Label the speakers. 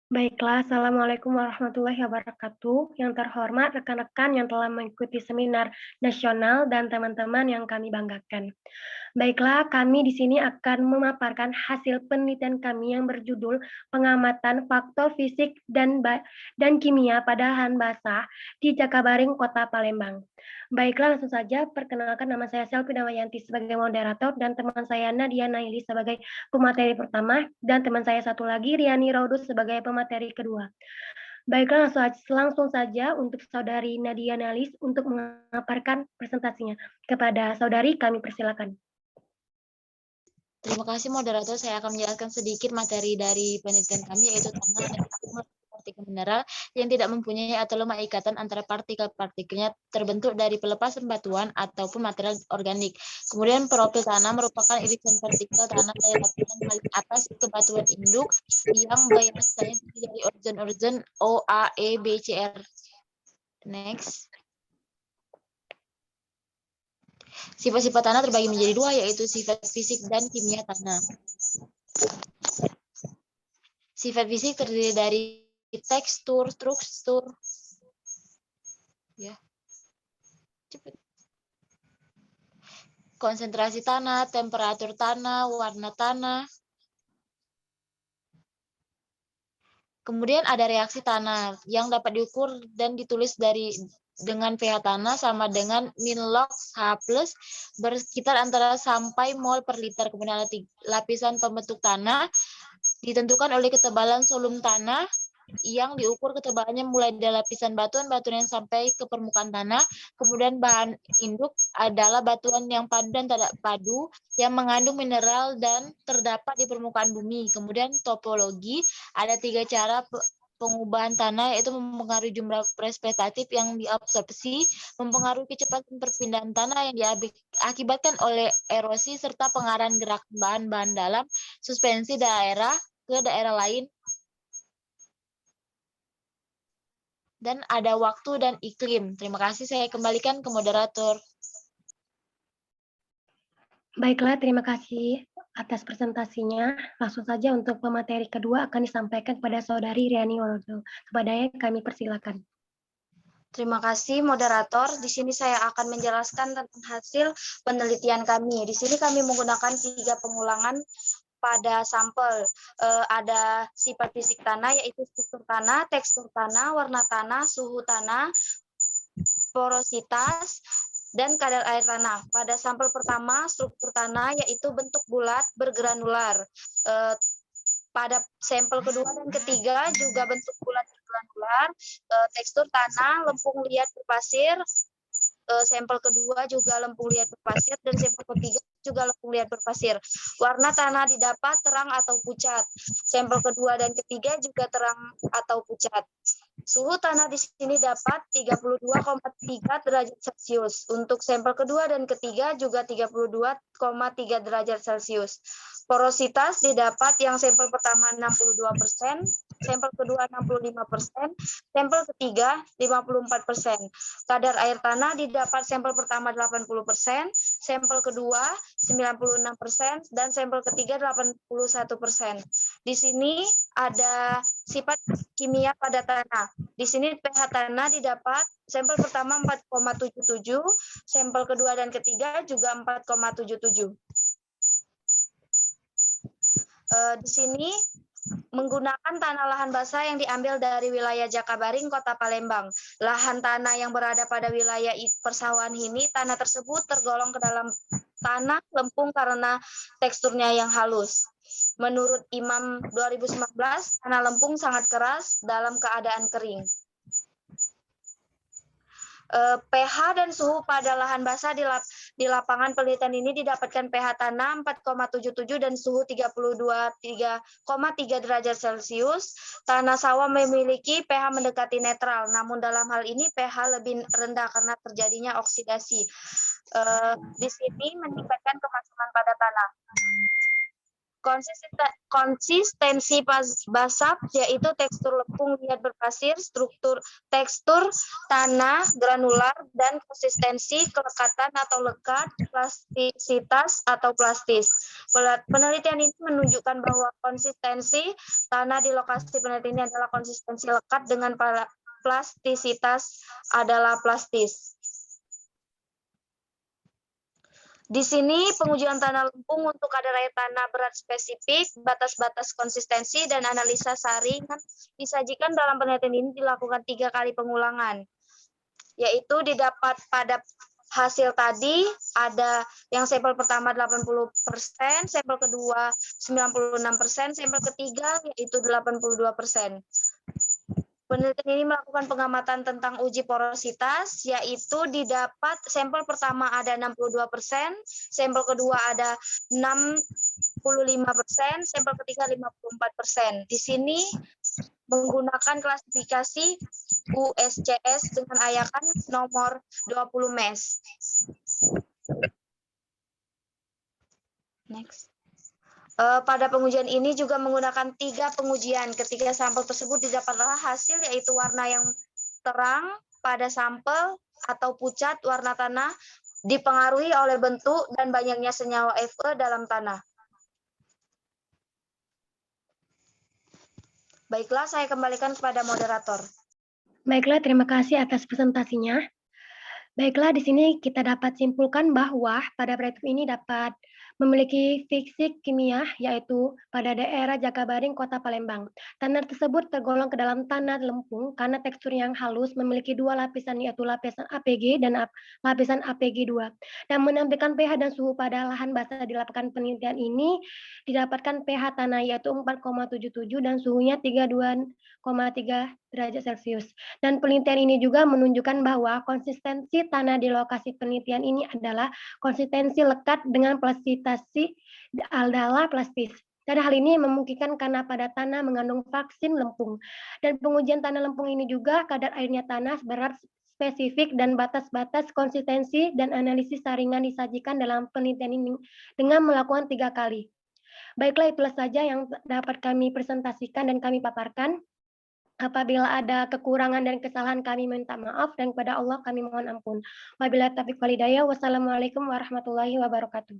Speaker 1: Baiklah, Assalamualaikum warahmatullahi wabarakatuh. Yang terhormat rekan-rekan yang telah mengikuti seminar nasional dan teman-teman yang kami banggakan. Baiklah, kami di sini akan memaparkan hasil penelitian kami yang berjudul Pengamatan Faktor Fisik dan Kimia pada Lahan Basah di Jakabaring, Kota Palembang. Baiklah, langsung saja perkenalkan, nama saya Selvi Damayanti sebagai moderator dan teman saya Nadia Naili sebagai pemateri pertama dan teman saya satu lagi Riani Raudus sebagai pemateri kedua. Baiklah, langsung saja untuk Saudari Nadia Nalis untuk memaparkan presentasinya. Kepada Saudari kami persilakan.
Speaker 2: Terima kasih moderator, saya akan menjelaskan sedikit materi dari penelitian kami, yaitu tanah dan partikel mineral yang tidak mempunyai atau lemah ikatan antara partikel-partikelnya terbentuk dari pelepasan batuan ataupun material organik. Kemudian profil tanah merupakan irisan vertikal tanah dari lapisan paling atas ke batuan induk yang biasanya terdiri dari origin O, A, E, B, C, R. Next. Sifat-sifat tanah terbagi menjadi dua, yaitu sifat fisik dan kimia tanah. Sifat fisik terdiri dari tekstur, struktur, ya, konsentrasi tanah, temperatur tanah, warna tanah. Kemudian ada reaksi tanah yang dapat diukur dan ditulis dengan pH tanah sama dengan min-log H+, bersekitar antara sampai mol per liter. Kemudian ada lapisan pembentuk tanah ditentukan oleh ketebalan volume tanah yang diukur ketebalannya mulai dari lapisan batuan-batuan yang sampai ke permukaan tanah. Kemudian bahan induk adalah batuan yang padu dan tidak padu yang mengandung mineral dan terdapat di permukaan bumi. Kemudian topologi, ada 3 cara pengubahan tanah, yaitu mempengaruhi jumlah presentatif yang diabsorpsi, mempengaruhi kecepatan perpindahan tanah yang diakibatkan oleh erosi, serta pengarahan gerak bahan-bahan dalam suspensi daerah ke daerah lain. Dan ada waktu dan iklim. Terima kasih, saya kembalikan ke moderator.
Speaker 1: Baiklah, terima kasih atas presentasinya. Langsung saja untuk pemateri kedua akan disampaikan kepada Saudari Riani Wolodo. Kepadanya kami persilakan.
Speaker 3: Terima kasih moderator. Di sini saya akan menjelaskan tentang hasil penelitian kami. Di sini kami menggunakan 3 pengulangan pada sampel. Ada sifat fisik tanah, yaitu struktur tanah, tekstur tanah, warna tanah, suhu tanah, porositas, dan kadar air tanah. Pada sampel pertama, struktur tanah yaitu bentuk bulat bergranular. Pada sampel kedua dan ketiga juga bentuk bulat bergranular. Tekstur tanah lempung liat berpasir. Sampel kedua juga lempung liat berpasir, dan sampel ketiga juga lempung liat berpasir. Warna tanah didapat terang atau pucat. Sampel kedua dan ketiga juga terang atau pucat. Suhu tanah di sini dapat 32,3 derajat Celcius. Untuk sampel kedua dan ketiga juga 32,3 derajat Celcius. Porositas didapat yang sampel pertama 62%, sampel kedua 65%, sampel ketiga 54%. Kadar air tanah didapat sampel pertama 80%, sampel kedua 96%, dan sampel ketiga 81%. Di sini ada sifat kimia pada tanah. Di sini pH tanah didapat sampel pertama 4,77, sampel kedua dan ketiga juga 4,77. Di sini menggunakan tanah lahan basah yang diambil dari wilayah Jakabaring, Kota Palembang. Lahan tanah yang berada pada wilayah persawahan ini, tanah tersebut tergolong ke dalam tanah lempung karena teksturnya yang halus. Menurut Imam 2019, tanah lempung sangat keras dalam keadaan kering. pH dan suhu pada lahan basah di lapangan penelitian ini didapatkan pH tanah 4,77 dan suhu 32,3 derajat Celcius. Tanah sawah memiliki pH mendekati netral, namun dalam hal ini pH lebih rendah karena terjadinya oksidasi. Di sini meningkatkan kemacetan pada tanah. Konsistensi basap yaitu tekstur lempung liat berpasir, tekstur tanah granular, dan konsistensi kelekatan atau lekat, plastisitas atau plastis. Penelitian ini menunjukkan bahwa konsistensi tanah di lokasi penelitian ini adalah konsistensi lekat dengan plastisitas adalah plastis. Di sini pengujian tanah lempung untuk kadar air tanah berat spesifik, batas-batas konsistensi, dan analisa saringan disajikan dalam penelitian ini dilakukan 3 kali pengulangan, yaitu didapat pada hasil tadi ada yang sampel pertama 80%, sampel kedua 96%, sampel ketiga yaitu 82%. Penelitian ini melakukan pengamatan tentang uji porositas, yaitu didapat sampel pertama ada 62%, sampel kedua ada 65%, sampel ketiga 54%. Di sini menggunakan klasifikasi USCS dengan ayakan nomor 20 MES. Next. Pada pengujian ini juga menggunakan 3 pengujian. Ketiga sampel tersebut didapatlah hasil yaitu warna yang terang pada sampel atau pucat warna tanah dipengaruhi oleh bentuk dan banyaknya senyawa Fe dalam tanah. Baiklah, saya kembalikan kepada moderator.
Speaker 1: Baiklah, terima kasih atas presentasinya. Baiklah, di sini kita dapat simpulkan bahwa pada proyek ini dapat memiliki fisik kimia, yaitu pada daerah Jakabaring, Kota Palembang. Tanah tersebut tergolong ke dalam tanah lempung karena tekstur yang halus, memiliki 2 lapisan, yaitu lapisan APG dan lapisan APG2. Dan menampilkan pH dan suhu pada lahan basah dilakukan penelitian ini, didapatkan pH tanah yaitu 4,77 dan suhunya 32,3 derajat Celcius. Dan penelitian ini juga menunjukkan bahwa konsistensi tanah di lokasi penelitian ini adalah konsistensi lekat dengan plastisi adalah plastis. Dan hal ini memungkinkan karena pada tanah mengandung vaksin lempung. Dan pengujian tanah lempung ini juga kadar airnya tanah berat spesifik dan batas-batas konsistensi dan analisis saringan disajikan dalam penelitian ini dengan melakukan 3 kali. Baiklah, itulah saja yang dapat kami presentasikan dan kami paparkan. Apabila ada kekurangan dan kesalahan kami minta maaf dan kepada Allah kami mohon ampun. Wabillahi taufiq wal hidayah. Wassalamualaikum warahmatullahi wabarakatuh.